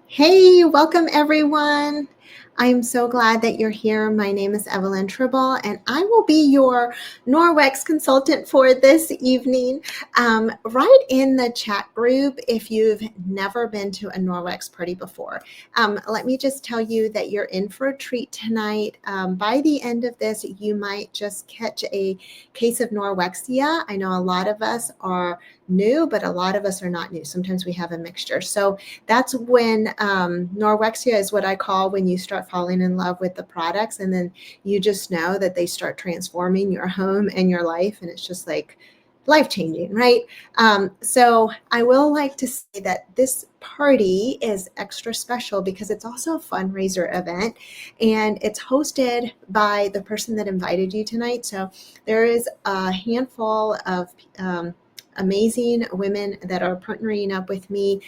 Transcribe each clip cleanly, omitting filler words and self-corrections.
Hey, welcome everyone. I'm so glad that you're here. My name is Evelyn Tribble, and I will be your Norwex consultant for this evening. Write in the chat group if you've never been to a Norwex party before. Let me just tell you that you're in for a treat tonight. By the end of this, you might just catch a case of Norwexia. I know a lot of us are new, but a lot of us are not new. Sometimes we have a mixture. So that's when Norwexia is what I call when you start falling in love with the products, and then you just know that they start transforming your home and your life, and it's just like life-changing, right? So I will like to say that this party is extra special because it's also a fundraiser event, and it's hosted by the person that invited you tonight. So there is a handful of amazing women that are partnering up with me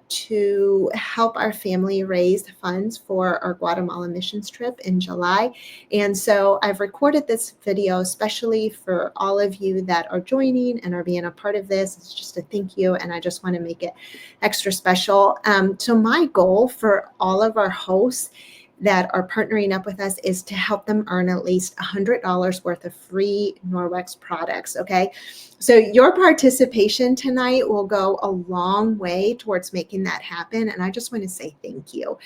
to help our family raise funds for our Guatemala missions trip in July. And so I've recorded this video especially for all of you that are joining and are being a part of this. It's just a thank you, and I just want to make it extra special. So my goal for all of our hosts that are partnering up with us is to help them earn at least $100 worth of free Norwex products, okay? So your participation tonight will go a long way towards making that happen, and I just want to say thank you.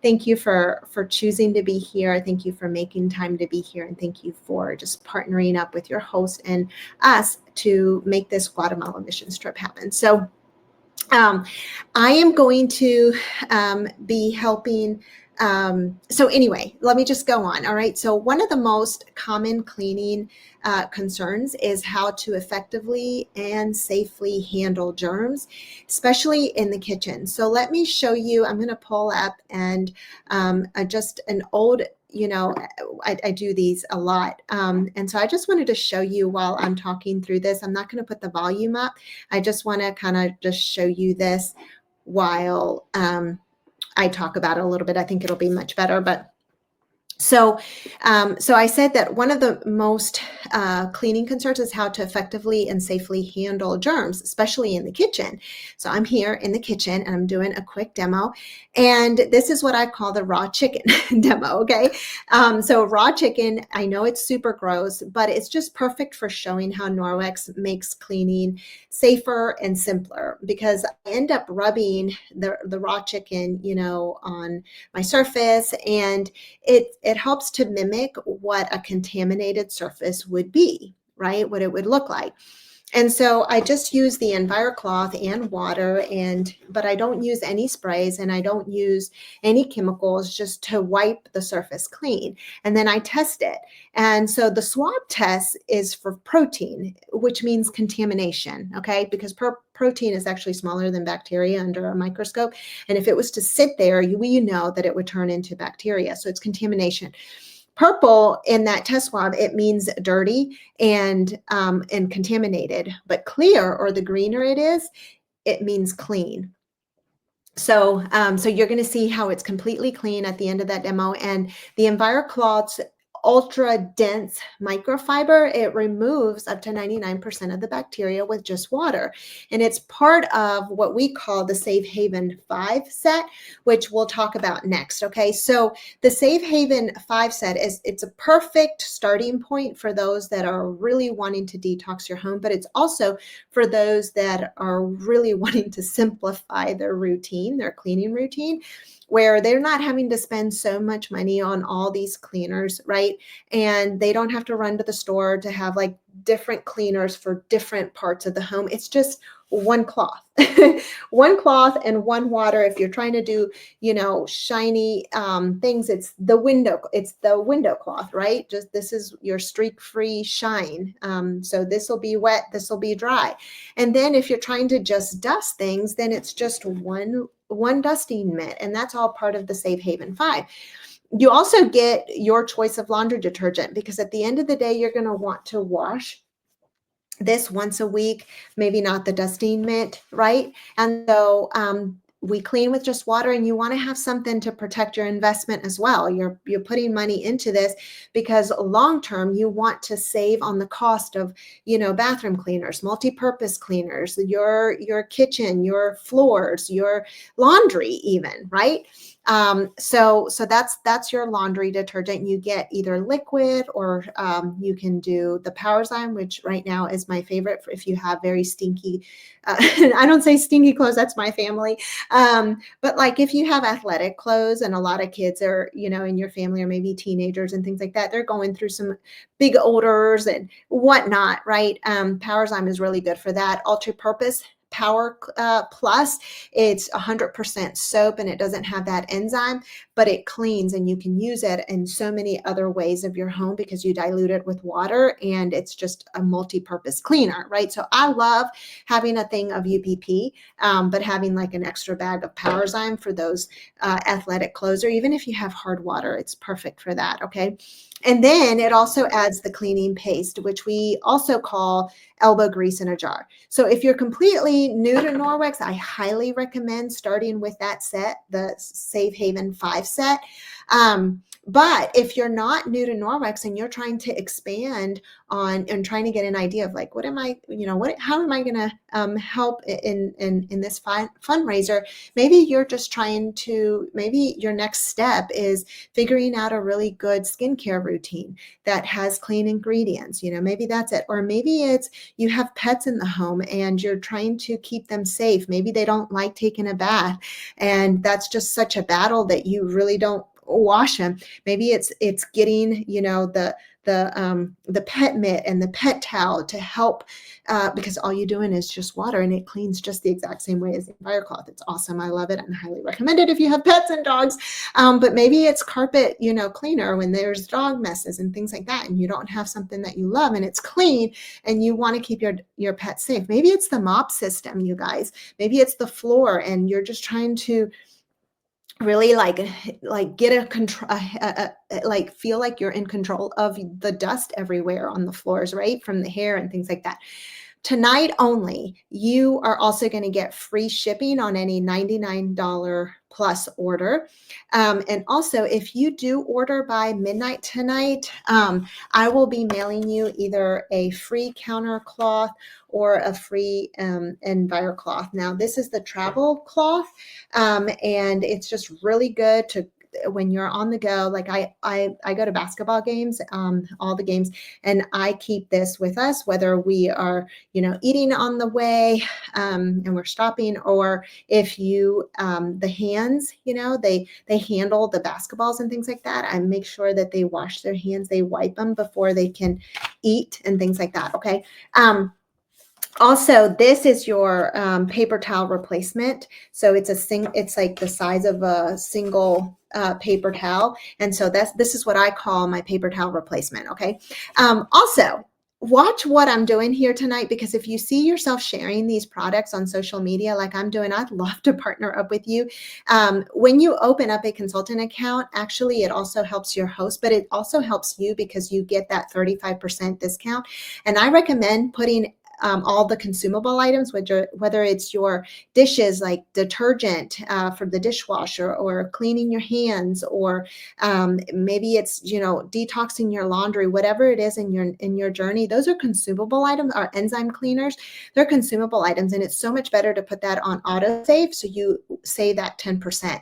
Thank you for choosing to be here. Thank you for making time to be here, and thank you for just partnering up with your host and us to make this Guatemala missions trip happen. So I am going to be helping. So anyway, let me just go on. All right. So one of the most common cleaning concerns is how to effectively and safely handle germs, especially in the kitchen. So let me show you. I'm going to pull up and just an old, I do these a lot. And so I just wanted to show you while I'm talking through this. I'm not going to put the volume up. I just want to kind of just show you this while I talk about it a little bit. I think it'll be much better, but so I said that one of the most cleaning concerns is how to effectively and safely handle germs, especially in the kitchen. So I'm here in the kitchen and I'm doing a quick demo. And this is what I call the raw chicken demo, okay? So raw chicken, I know it's super gross, but it's just perfect for showing how Norwex makes cleaning safer and simpler, because I end up rubbing the raw chicken, on my surface, and it helps to mimic what a contaminated surface would be, right? What it would look like. And so I just use the EnviroCloth and water, but I don't use any sprays and I don't use any chemicals, just to wipe the surface clean. And then I test it. And so the swab test is for protein, which means contamination, okay? Because protein is actually smaller than bacteria under a microscope. And if it was to sit there, you know that it would turn into bacteria. So it's contamination. Purple in that test swab, it means dirty and contaminated, but clear, or the greener it is, it means clean. So you're going to see how it's completely clean at the end of that demo. And the EnviroCloth's ultra dense microfiber, it removes up to 99% of the bacteria with just water. And it's part of what we call the Safe Haven 5 set, which we'll talk about next. Okay, so the Safe Haven 5 set it's a perfect starting point for those that are really wanting to detox your home, but it's also for those that are really wanting to simplify their routine, their cleaning routine, where they're not having to spend so much money on all these cleaners, right? And they don't have to run to the store to have like different cleaners for different parts of the home. It's just one cloth, one cloth and one water. If you're trying to do, shiny things, it's the window cloth, right? Just this is your streak-free shine. So this will be wet, this will be dry. And then if you're trying to just dust things, then it's just one dusting mitt, and that's all part of the Safe Haven 5. You also get your choice of laundry detergent, because at the end of the day, you're going to want to wash this once a week, maybe not the dusting mitt, right? And so we clean with just water, and you want to have something to protect your investment as well. You're putting money into this because long term you want to save on the cost of, bathroom cleaners, multi-purpose cleaners, your kitchen, your floors, your laundry even, right? So that's your laundry detergent. You get either liquid, or you can do the Powerzyme, which right now is my favorite for if you have very stinky, I don't say stinky clothes, that's my family. But like if you have athletic clothes, and a lot of kids are, in your family, or maybe teenagers and things like that, they're going through some big odors and whatnot, right? Powerzyme is really good for that. Ultra purpose Power Plus, it's 100% soap, and it doesn't have that enzyme, but it cleans, and you can use it in so many other ways of your home because you dilute it with water, and it's just a multi-purpose cleaner, right? So I love having a thing of UPP, but having like an extra bag of Powerzyme for those athletic clothes, or even if you have hard water, it's perfect for that, okay? And then it also adds the cleaning paste, which we also call elbow grease in a jar. So if you're completely new to Norwex, I highly recommend starting with that set, the Safe Haven 5 set. But if you're not new to Norwex and you're trying to expand on and trying to get an idea of like, how am I going to help in this fundraiser? Maybe you're just trying to, maybe your next step is figuring out a really good skincare routine that has clean ingredients. Maybe that's it. Or maybe it's you have pets in the home and you're trying to keep them safe. Maybe they don't like taking a bath, and that's just such a battle that you really don't wash them. Maybe it's getting the pet mitt and the pet towel to help, because all you're doing is just water, and it cleans just the exact same way as the fire cloth. It's awesome. I love it and highly recommend it if you have pets and dogs. But maybe it's carpet cleaner when there's dog messes and things like that, and you don't have something that you love and it's clean and you want to keep your pet safe. Maybe it's the mop system, you guys. Maybe it's the floor, and you're just trying to really like get a control, like feel like you're in control of the dust everywhere on the floors, right, from the hair and things like that. Tonight only, you are also going to get free shipping on any $99 plus order. And also, if you do order by midnight tonight, I will be mailing you either a free counter cloth or a free Enviro cloth. Now, this is the travel cloth, and it's just really good to when you're on the go. Like I go to basketball games, all the games, and I keep this with us, whether we are, eating on the way, and we're stopping, or if you, the hands, they handle the basketballs and things like that. I make sure that they wash their hands, they wipe them before they can eat and things like that. Okay. Also, this is your paper towel replacement. So it's like the size of a single paper towel. And so this is what I call my paper towel replacement. Okay. Also, watch what I'm doing here tonight, because if you see yourself sharing these products on social media like I'm doing, I'd love to partner up with you. When you open up a consultant account, actually it also helps your host, but it also helps you because you get that 35% discount. And I recommend putting all the consumable items, whether it's your dishes like detergent for the dishwasher, or cleaning your hands, or maybe it's detoxing your laundry, whatever it is in your journey. Those are consumable items. Our enzyme cleaners, they're consumable items, and it's so much better to put that on autosave so you save that 10%.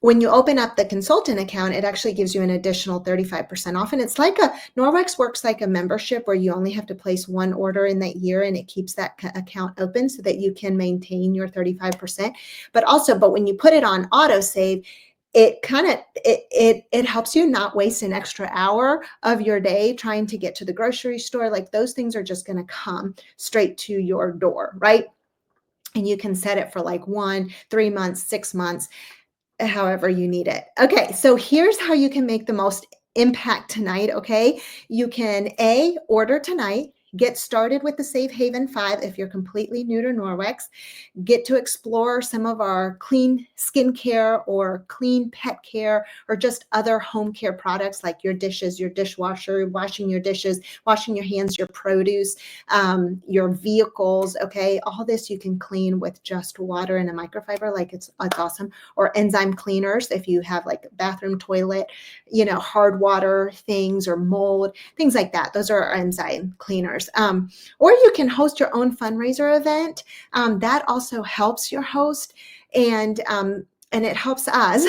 When you open up the consultant account, it actually gives you an additional 35% off. And it's like Norwex works like a membership where you only have to place one order in that year, and it keeps that account open so that you can maintain your 35%. But when you put it on autosave, it helps you not waste an extra hour of your day trying to get to the grocery store. Like those things are just going to come straight to your door, right? And you can set it for like 1, 3 months, 6 months, however you need it. Okay, so here's how you can make the most impact tonight, okay? You can order tonight. Get started with the Safe Haven 5 if you're completely new to Norwex. Get to explore some of our clean skincare or clean pet care or just other home care products like your dishes, your dishwasher, washing your dishes, washing your hands, your produce, your vehicles. Okay, all this you can clean with just water and a microfiber. Like it's awesome. Or enzyme cleaners if you have like bathroom, toilet, hard water things or mold, things like that. Those are our enzyme cleaners. Or you can host your own fundraiser event. That also helps your host, and it helps us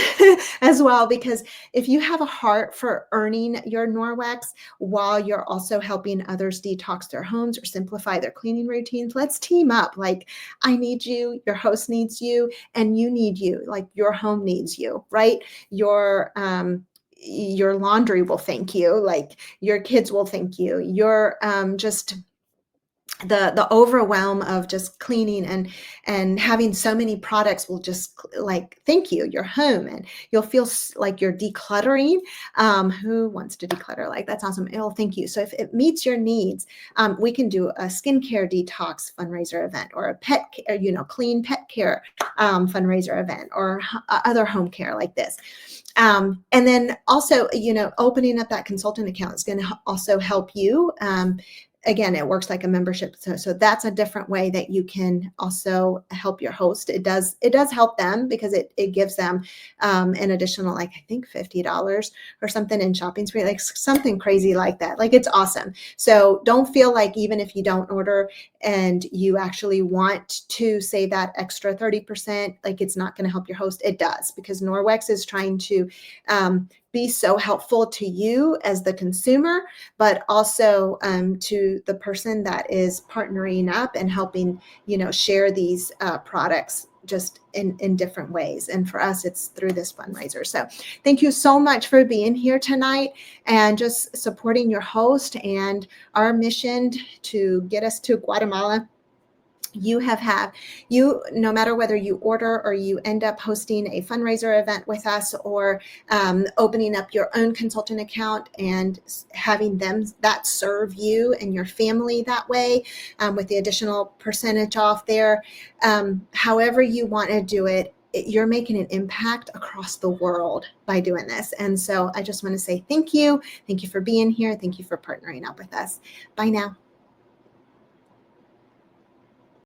as well, because if you have a heart for earning your Norwex while you're also helping others detox their homes or simplify their cleaning routines, let's team up. Like, I need you, your host needs you, and you need you. Like, your home needs you, right? Your laundry will thank you. Like, your kids will thank you. Your just the overwhelm of just cleaning and having so many products will just like thank you your home, and you'll feel like you're decluttering. Who wants to declutter? Like, that's awesome. It'll thank you. So if it meets your needs, we can do a skincare detox fundraiser event, or a pet clean pet care fundraiser event, or other home care like this. And then also, opening up that consultant account is going to also help you. Again, it works like a membership. So that's a different way that you can also help your host. It does help them, because it gives them an additional, like, I think $50 or something in shopping spree, like something crazy like that. Like, it's awesome. So don't feel like, even if you don't order and you actually want to save that extra 30%, like it's not going to help your host. It does, because Norwex is trying to be so helpful to you as the consumer, but also to the person that is partnering up and helping, share these products just in different ways. And for us, it's through this fundraiser. So thank you so much for being here tonight and just supporting your host and our mission to get us to Guatemala. No matter whether you order or you end up hosting a fundraiser event with us, or opening up your own consultant account and having them that serve you and your family that way, with the additional percentage off there, however you want to do it, you're making an impact across the world by doing this. And so I just want to say thank you. Thank you for being here. Thank you for partnering up with us. Bye now.